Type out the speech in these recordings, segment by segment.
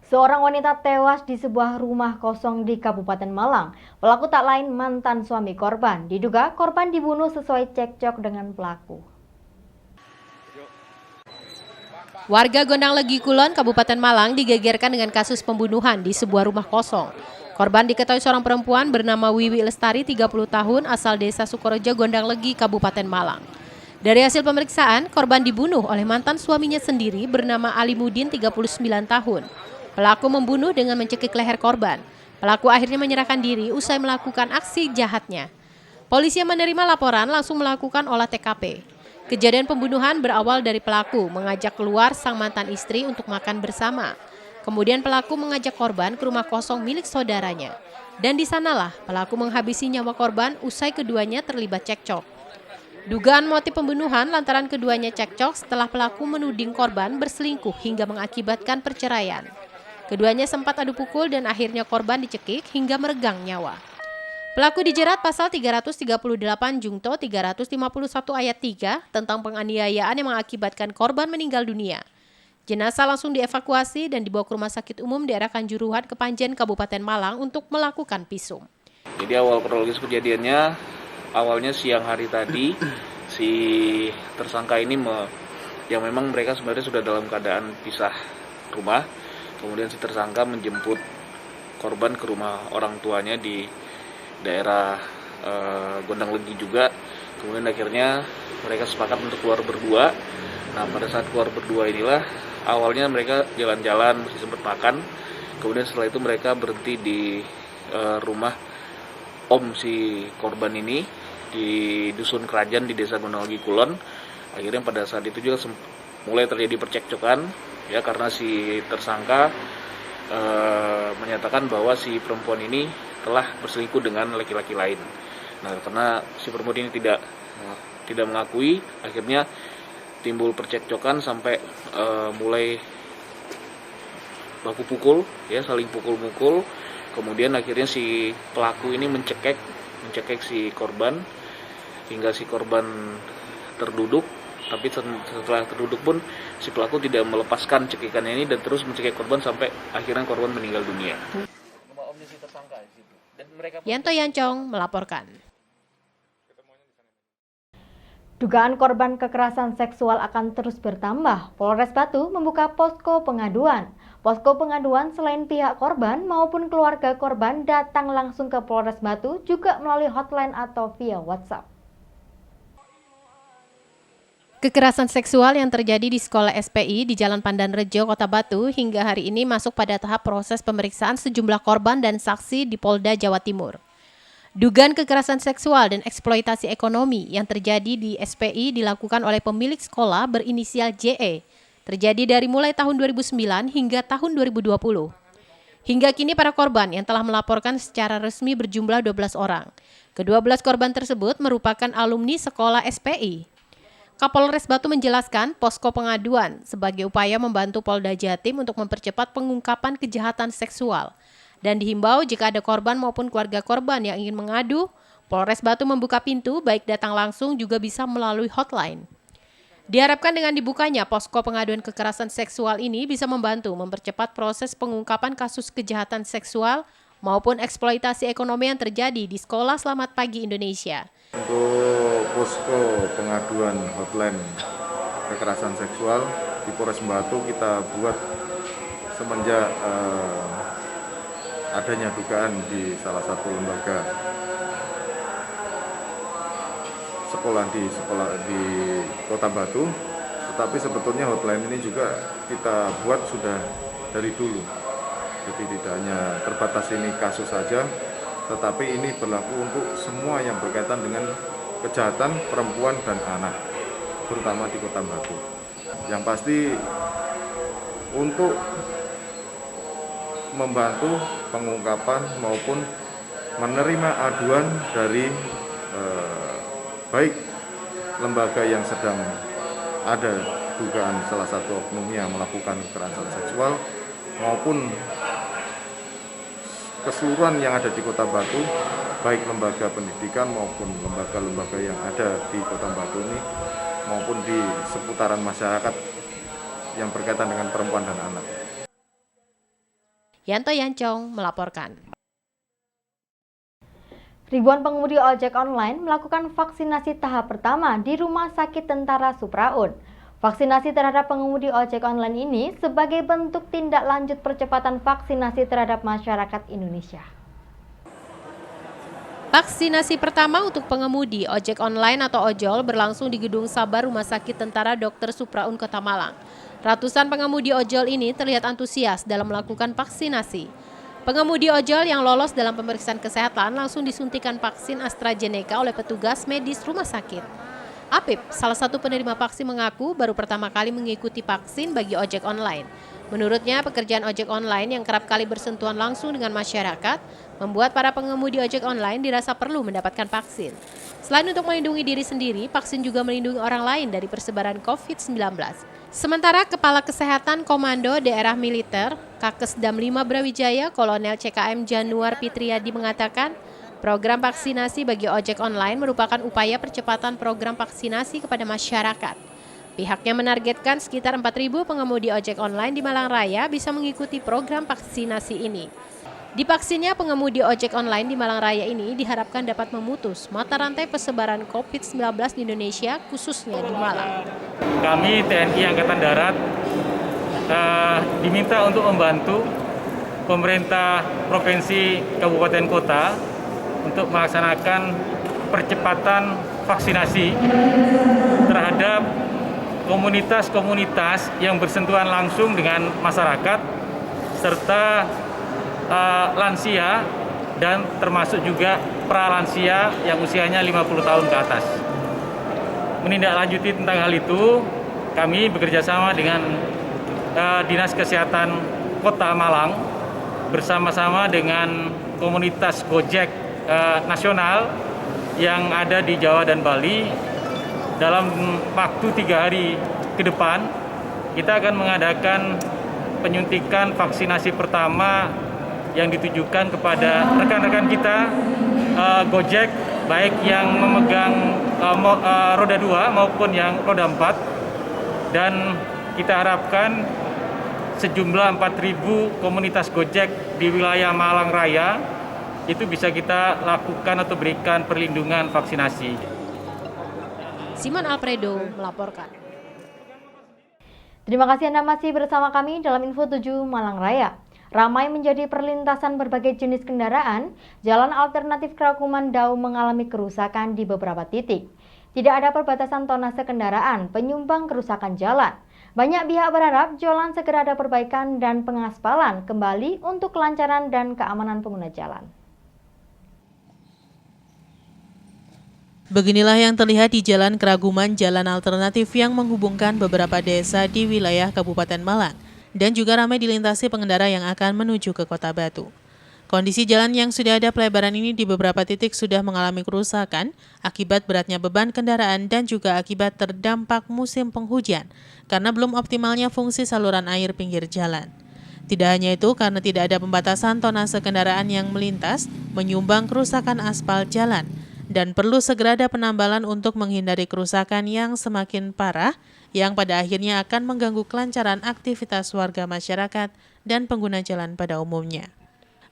Seorang wanita tewas di sebuah rumah kosong di Kabupaten Malang. Pelaku tak lain mantan suami korban. Diduga korban dibunuh sesuai cekcok dengan pelaku. Warga Gondang Legi Kulon, Kabupaten Malang digegerkan dengan kasus pembunuhan di sebuah rumah kosong. Korban diketahui seorang perempuan bernama Wiwi Lestari, 30 tahun, asal desa Sukorejo, Gondang Legi, Kabupaten Malang. Dari hasil pemeriksaan, korban dibunuh oleh mantan suaminya sendiri bernama Ali Mudin, 39 tahun. Pelaku membunuh dengan mencekik leher korban. Pelaku akhirnya menyerahkan diri usai melakukan aksi jahatnya. Polisi yang menerima laporan langsung melakukan olah TKP. Kejadian pembunuhan berawal dari pelaku mengajak keluar sang mantan istri untuk makan bersama. Kemudian pelaku mengajak korban ke rumah kosong milik saudaranya. Dan di sanalah pelaku menghabisi nyawa korban usai keduanya terlibat cekcok. Dugaan motif pembunuhan lantaran keduanya cekcok setelah pelaku menuding korban berselingkuh hingga mengakibatkan perceraian. Keduanya sempat adu pukul dan akhirnya korban dicekik hingga meregang nyawa. Pelaku dijerat pasal 338 Jungto 351 ayat 3 tentang penganiayaan yang mengakibatkan korban meninggal dunia. Jenazah langsung dievakuasi dan dibawa ke Rumah Sakit Umum daerah Kanjuruhan, Kepanjen, Kabupaten Malang untuk melakukan visum. Jadi awal kronologis kejadiannya, awalnya siang hari tadi, si tersangka ini yang memang mereka sebenarnya sudah dalam keadaan pisah rumah. Kemudian si tersangka menjemput korban ke rumah orang tuanya di daerah Gondang Legi juga. Kemudian akhirnya mereka sepakat untuk keluar berdua. Nah, pada saat keluar berdua inilah awalnya mereka jalan-jalan, masih sempat makan. Kemudian setelah itu mereka berhenti di rumah om si korban ini di Dusun Kerajaan di Desa Gondang Legi Kulon. Akhirnya pada saat itu juga mulai terjadi percekcokan ya, karena si tersangka menyatakan bahwa si perempuan ini telah berselingkuh dengan laki-laki lain. Nah, karena si perempuan ini tidak mengakui, akhirnya timbul percekcokan sampai mulai baku pukul, ya, saling pukul-pukul. Kemudian akhirnya si pelaku ini mencekek si korban hingga si korban terduduk. Tapi setelah terduduk pun si pelaku tidak melepaskan cekikannya ini dan terus mencekik korban sampai akhirnya korban meninggal dunia. Yanto Yancong melaporkan. Dugaan korban kekerasan seksual akan terus bertambah. Polres Batu membuka posko pengaduan. Posko pengaduan selain pihak korban maupun keluarga korban datang langsung ke Polres Batu juga melalui hotline atau via WhatsApp. Kekerasan seksual yang terjadi di sekolah SPI di Jalan Pandan Rejo, Kota Batu hingga hari ini masuk pada tahap proses pemeriksaan sejumlah korban dan saksi di Polda Jawa Timur. Dugaan kekerasan seksual dan eksploitasi ekonomi yang terjadi di SPI dilakukan oleh pemilik sekolah berinisial JE, terjadi dari mulai tahun 2009 hingga tahun 2020. Hingga kini para korban yang telah melaporkan secara resmi berjumlah 12 orang. Ke-12 korban tersebut merupakan alumni sekolah SPI. Kapolres Batu menjelaskan posko pengaduan sebagai upaya membantu Polda Jatim untuk mempercepat pengungkapan kejahatan seksual. Dan dihimbau jika ada korban maupun keluarga korban yang ingin mengadu, Polres Batu membuka pintu baik datang langsung juga bisa melalui hotline. Diharapkan dengan dibukanya posko pengaduan kekerasan seksual ini bisa membantu mempercepat proses pengungkapan kasus kejahatan seksual maupun eksploitasi ekonomi yang terjadi di Sekolah Selamat Pagi Indonesia. Untuk posko pengaduan hotline kekerasan seksual di Polres Batu kita buat semenjak adanya dugaan di salah satu lembaga sekolah di Kota Batu. Tetapi sebetulnya hotline ini juga kita buat sudah dari dulu. Jadi tidak hanya terbatas ini kasus saja, tetapi ini berlaku untuk semua yang berkaitan dengan kejahatan perempuan dan anak, terutama di Kota Batu. Yang pasti untuk membantu pengungkapan maupun menerima aduan dari baik lembaga yang sedang ada dugaan salah satu oknumnya melakukan kekerasan seksual maupun keseluruhan yang ada di Kota Batu, baik lembaga pendidikan maupun lembaga-lembaga yang ada di Kota Batu ini maupun di seputaran masyarakat yang berkaitan dengan perempuan dan anak. Yanto Yancong melaporkan. Ribuan pengemudi ojek online melakukan vaksinasi tahap pertama di Rumah Sakit Tentara Supraun. Vaksinasi terhadap pengemudi ojek online ini sebagai bentuk tindak lanjut percepatan vaksinasi terhadap masyarakat Indonesia. Vaksinasi pertama untuk pengemudi ojek online atau ojol berlangsung di Gedung Sabar Rumah Sakit Tentara Dr. Supraun Kota Malang. Ratusan pengemudi ojol ini terlihat antusias dalam melakukan vaksinasi. Pengemudi ojol yang lolos dalam pemeriksaan kesehatan langsung disuntikan vaksin AstraZeneca oleh petugas medis rumah sakit. Apip, salah satu penerima vaksin, mengaku baru pertama kali mengikuti vaksin bagi ojek online. Menurutnya, pekerjaan ojek online yang kerap kali bersentuhan langsung dengan masyarakat membuat para pengemudi ojek online dirasa perlu mendapatkan vaksin. Selain untuk melindungi diri sendiri, vaksin juga melindungi orang lain dari persebaran COVID-19. Sementara Kepala Kesehatan Komando Daerah Militer, Kakesdam 5 Brawijaya, Kolonel CKM Januar Fitriadi mengatakan, program vaksinasi bagi ojek online merupakan upaya percepatan program vaksinasi kepada masyarakat. Pihaknya menargetkan sekitar 4.000 pengemudi ojek online di Malang Raya bisa mengikuti program vaksinasi ini. Divaksinnya pengemudi ojek online di Malang Raya ini diharapkan dapat memutus mata rantai persebaran COVID-19 di Indonesia, khususnya di Malang. Kami TNI Angkatan Darat diminta untuk membantu pemerintah provinsi, kabupaten, kota untuk melaksanakan percepatan vaksinasi terhadap komunitas-komunitas yang bersentuhan langsung dengan masyarakat serta lansia dan termasuk juga pralansia yang usianya 50 tahun ke atas. Menindaklanjuti tentang hal itu, kami bekerjasama dengan Dinas Kesehatan Kota Malang bersama-sama dengan komunitas Gojek nasional yang ada di Jawa dan Bali. Dalam waktu 3 hari ke depan, kita akan mengadakan penyuntikan vaksinasi pertama yang ditujukan kepada rekan-rekan kita Gojek, baik yang memegang roda 2 maupun yang roda 4. Dan kita harapkan sejumlah 4.000 komunitas Gojek di wilayah Malang Raya itu bisa kita lakukan atau berikan perlindungan vaksinasi. Simon Alfredo melaporkan. Terima kasih Anda masih bersama kami dalam Info 7 Malang Raya. Ramai menjadi perlintasan berbagai jenis kendaraan, jalan alternatif Kraguman Dau mengalami kerusakan di beberapa titik. Tidak ada perbatasan tonase kendaraan penyumbang kerusakan jalan. Banyak pihak berharap jalan segera ada perbaikan dan pengaspalan kembali untuk kelancaran dan keamanan pengguna jalan. Beginilah yang terlihat di Jalan Kraguman, jalan alternatif yang menghubungkan beberapa desa di wilayah Kabupaten Malang dan juga ramai dilintasi pengendara yang akan menuju ke Kota Batu. Kondisi jalan yang sudah ada pelebaran ini di beberapa titik sudah mengalami kerusakan akibat beratnya beban kendaraan dan juga akibat terdampak musim penghujan karena belum optimalnya fungsi saluran air pinggir jalan. Tidak hanya itu, karena tidak ada pembatasan tonase kendaraan yang melintas, menyumbang kerusakan aspal jalan, dan perlu segera ada penambalan untuk menghindari kerusakan yang semakin parah yang pada akhirnya akan mengganggu kelancaran aktivitas warga masyarakat dan pengguna jalan pada umumnya.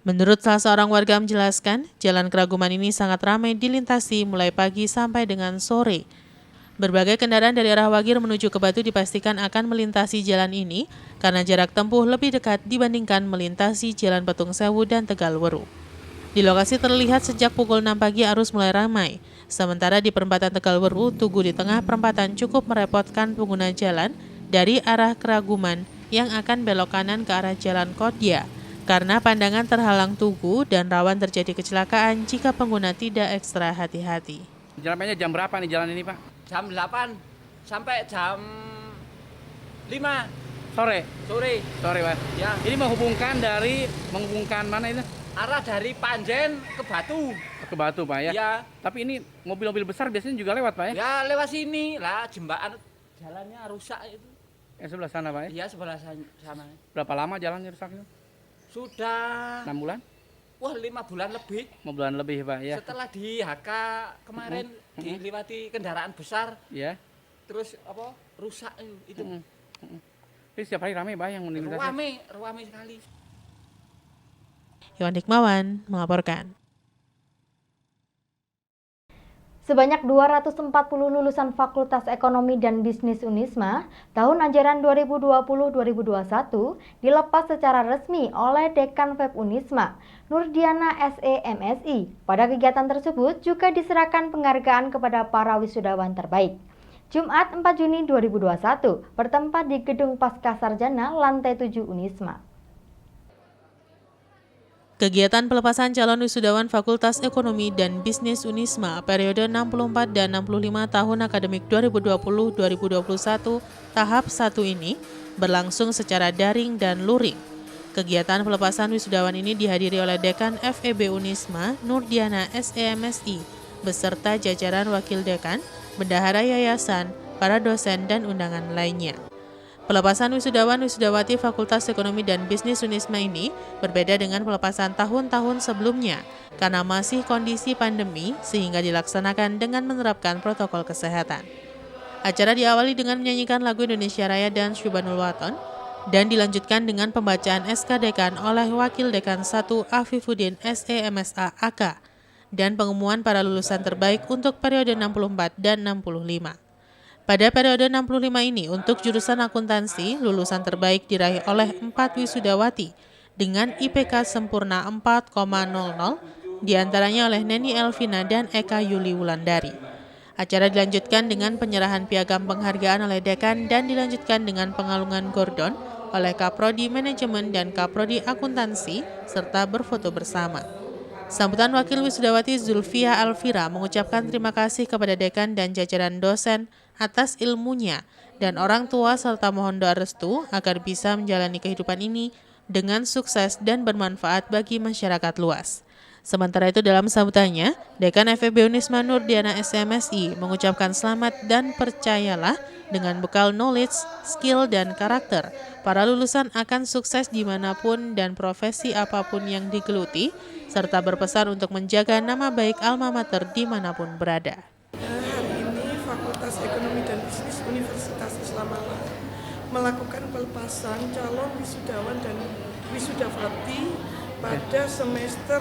Menurut salah seorang warga menjelaskan, jalan Kraguman ini sangat ramai dilintasi mulai pagi sampai dengan sore. Berbagai kendaraan dari arah Wagir menuju ke Batu dipastikan akan melintasi jalan ini karena jarak tempuh lebih dekat dibandingkan melintasi Jalan Petung Sewu dan Tegalweru. Di lokasi terlihat sejak pukul 6 pagi arus mulai ramai. Sementara di perempatan Tegalweru, tugu di tengah perempatan cukup merepotkan pengguna jalan dari arah Kraguman yang akan belok kanan ke arah Jalan Kodya karena pandangan terhalang tugu dan rawan terjadi kecelakaan jika pengguna tidak ekstra hati-hati. Jalannya jam berapa nih jalan ini, Pak? Jam 8 sampai jam 5 Sore. sore. Sore, Pak. Ya, Ini menghubungkan mana ini? arah dari Panjen ke Batu. Ke Batu, Pak ya. Ya, Tapi ini mobil-mobil besar biasanya juga lewat, Pak ya. ya lewat sini lah, jembatan jalannya rusak itu. Yang sebelah sana, Pak ya. Ya sebelah sana. Berapa lama jalannya rusak itu? Sudah 6 bulan? wah 5 bulan lebih. 5 bulan lebih, Pak ya. Setelah di HK kemarin dilewati kendaraan besar, Ya. terus apa? Rusak itu. Ini setiap hari ramai, Pak yang melintasi. Ruame sekali. Iwan Hikmawan melaporkan. Sebanyak 240 lulusan Fakultas Ekonomi dan Bisnis Unisma tahun ajaran 2020-2021 dilepas secara resmi oleh Dekan FEB Unisma, Nurdiana SE/MSI. Pada kegiatan tersebut juga diserahkan penghargaan kepada para wisudawan terbaik. Jumat 4 Juni 2021 bertempat di Gedung Pascasarjana lantai 7 Unisma. Kegiatan pelepasan calon wisudawan Fakultas Ekonomi dan Bisnis Unisma periode 64 dan 65 tahun akademik 2020-2021 tahap 1 ini berlangsung secara daring dan luring. Kegiatan pelepasan wisudawan ini dihadiri oleh Dekan FEB Unisma, Nurdiana SE/MSI, beserta jajaran wakil dekan, bendahara yayasan, para dosen, dan undangan lainnya. Pelepasan wisudawan-wisudawati Fakultas Ekonomi dan Bisnis Unisma ini berbeda dengan pelepasan tahun-tahun sebelumnya karena masih kondisi pandemi sehingga dilaksanakan dengan menerapkan protokol kesehatan. Acara diawali dengan menyanyikan lagu Indonesia Raya dan Syubanul Waton dan dilanjutkan dengan pembacaan SK Dekan oleh Wakil Dekan 1 Afifuddin SE/MSA AK dan pengumuman para lulusan terbaik untuk periode 64 dan 65. Pada periode 65 ini, untuk jurusan akuntansi, lulusan terbaik diraih oleh 4 wisudawati dengan IPK sempurna 4,00, diantaranya oleh Neni Elvina dan Eka Yuli Wulandari. Acara dilanjutkan dengan penyerahan piagam penghargaan oleh dekan dan dilanjutkan dengan pengalungan gordon oleh Kaprodi Manajemen dan Kaprodi Akuntansi, serta berfoto bersama. Sambutan Wakil Wisudawati Zulfia Alfira mengucapkan terima kasih kepada dekan dan jajaran dosen atas ilmunya dan orang tua serta mohon doa restu agar bisa menjalani kehidupan ini dengan sukses dan bermanfaat bagi masyarakat luas. Sementara itu dalam sambutannya, Dekan FEB Unisma Nurdiana SE/MSI mengucapkan selamat dan percayalah dengan bekal knowledge, skill, dan karakter, para lulusan akan sukses dimanapun dan profesi apapun yang digeluti, serta berpesan untuk menjaga nama baik alma mater dimanapun berada. Hari ini Fakultas Ekonomi dan Bisnis Universitas Islam Malang melakukan pelepasan calon wisudawan dan wisudawati pada semester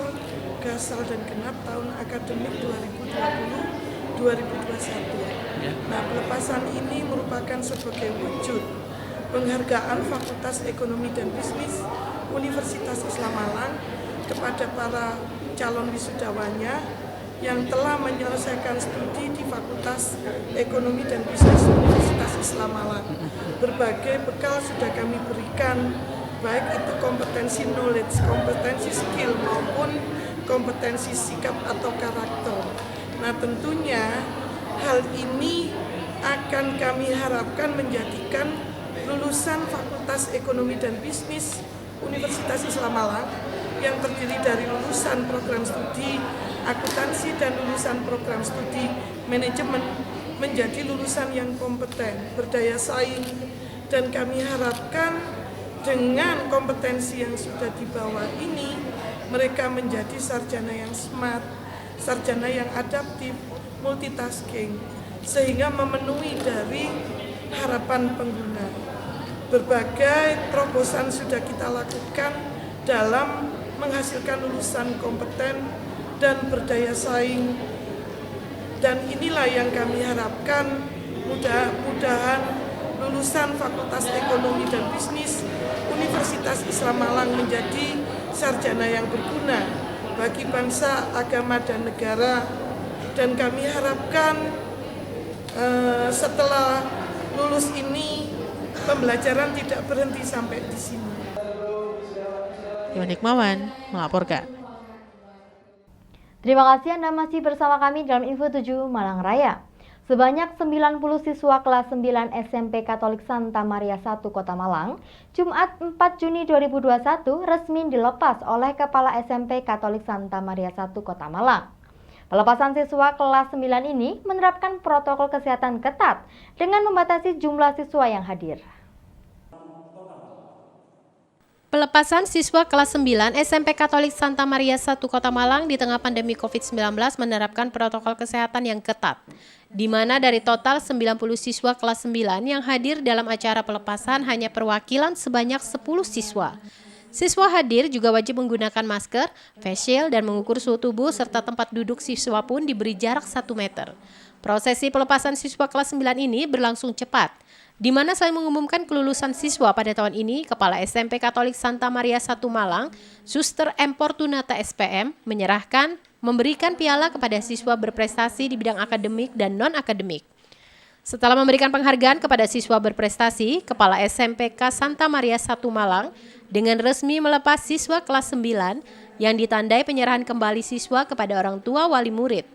gasal dan genap tahun akademik 2020-2021. Nah, pelepasan ini merupakan sebagai wujud penghargaan Fakultas Ekonomi dan Bisnis Universitas Islam Malang kepada para calon wisudawannya yang telah menyelesaikan studi di Fakultas Ekonomi dan Bisnis Universitas Islam Malang. Berbagai bekal sudah kami berikan, baik itu kompetensi knowledge, kompetensi skill maupun kompetensi sikap atau karakter. Nah, tentunya hal ini akan kami harapkan menjadikan lulusan Fakultas Ekonomi dan Bisnis Universitas Islam Malang yang terdiri dari lulusan program studi akuntansi dan lulusan program studi manajemen menjadi lulusan yang kompeten, berdaya saing, dan kami harapkan dengan kompetensi yang sudah dibawa ini mereka menjadi sarjana yang smart, sarjana yang adaptif, multitasking, sehingga memenuhi dari harapan pengguna. Berbagai terobosan sudah kita lakukan dalam menghasilkan lulusan kompeten dan berdaya saing, dan inilah yang kami harapkan mudah-mudahan lulusan Fakultas Ekonomi dan Bisnis Universitas Islam Malang menjadi sarjana yang berguna bagi bangsa, agama, dan negara. Dan kami harapkan setelah lulus ini pembelajaran tidak berhenti sampai di sini. Iwan Hikmawan melaporkan. Terima kasih Anda masih bersama kami dalam Info 7 Malang Raya. Sebanyak 90 siswa kelas 9 SMP Katolik Santa Maria I Kota Malang, Jumat 4 Juni 2021 resmi dilepas oleh Kepala SMP Katolik Santa Maria I Kota Malang. Pelepasan siswa kelas 9 ini menerapkan protokol kesehatan ketat dengan membatasi jumlah siswa yang hadir. Pelepasan siswa kelas 9 SMP Katolik Santa Maria I Kota Malang di tengah pandemi COVID-19 menerapkan protokol kesehatan yang ketat, di mana dari total 90 siswa kelas 9 yang hadir dalam acara pelepasan hanya perwakilan sebanyak 10 siswa. Siswa hadir juga wajib menggunakan masker, face shield, dan mengukur suhu tubuh serta tempat duduk siswa pun diberi jarak 1 meter. Prosesi pelepasan siswa kelas 9 ini berlangsung cepat, di mana selain mengumumkan kelulusan siswa pada tahun ini, Kepala SMP Katolik Santa Maria I Malang, Suster M. Fortunata SPM, memberikan piala kepada siswa berprestasi di bidang akademik dan non-akademik. Setelah memberikan penghargaan kepada siswa berprestasi, Kepala SMPK Santa Maria I Malang dengan resmi melepas siswa kelas 9 yang ditandai penyerahan kembali siswa kepada orang tua wali murid.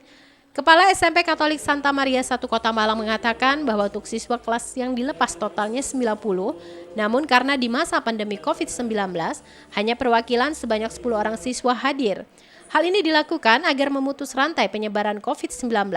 Kepala SMP Katolik Santa Maria I Kota Malang mengatakan bahwa untuk siswa kelas yang dilepas totalnya 90, namun karena di masa pandemi COVID-19 hanya perwakilan sebanyak 10 orang siswa hadir. Hal ini dilakukan agar memutus rantai penyebaran COVID-19.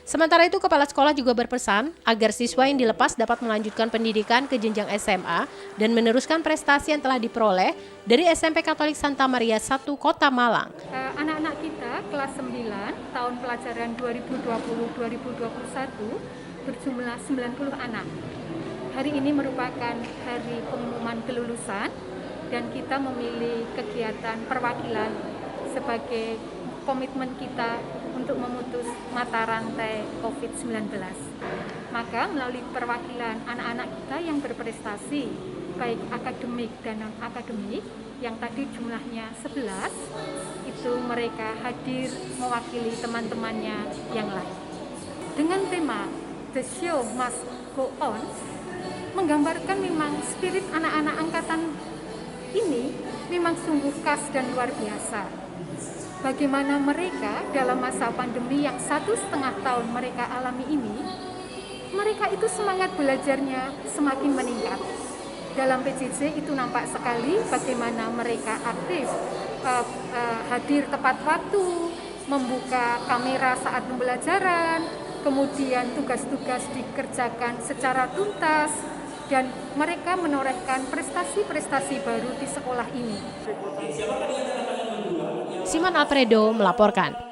Sementara itu, Kepala Sekolah juga berpesan agar siswa yang dilepas dapat melanjutkan pendidikan ke jenjang SMA dan meneruskan prestasi yang telah diperoleh dari SMP Katolik Santa Maria I Kota Malang. Anak-anak kita kelas 9 tahun pelajaran 2020-2021 berjumlah 90 anak. Hari ini merupakan hari pengumuman kelulusan dan kita memilih kegiatan perwakilan sebagai komitmen kita untuk memutus mata rantai COVID-19. Maka melalui perwakilan anak-anak kita yang berprestasi, baik akademik dan non-akademik, yang tadi jumlahnya 11, itu mereka hadir mewakili teman-temannya yang lain. Dengan tema The Show Must Go On, menggambarkan memang spirit anak-anak angkatan ini memang sungguh khas dan luar biasa. Bagaimana mereka dalam masa pandemi yang 1,5 tahun mereka alami ini, mereka itu semangat belajarnya semakin meningkat. Dalam PJJ itu nampak sekali bagaimana mereka aktif, hadir tepat waktu, membuka kamera saat pembelajaran, kemudian tugas-tugas dikerjakan secara tuntas, dan mereka menorehkan prestasi-prestasi baru di sekolah ini. Simon Alfredo melaporkan.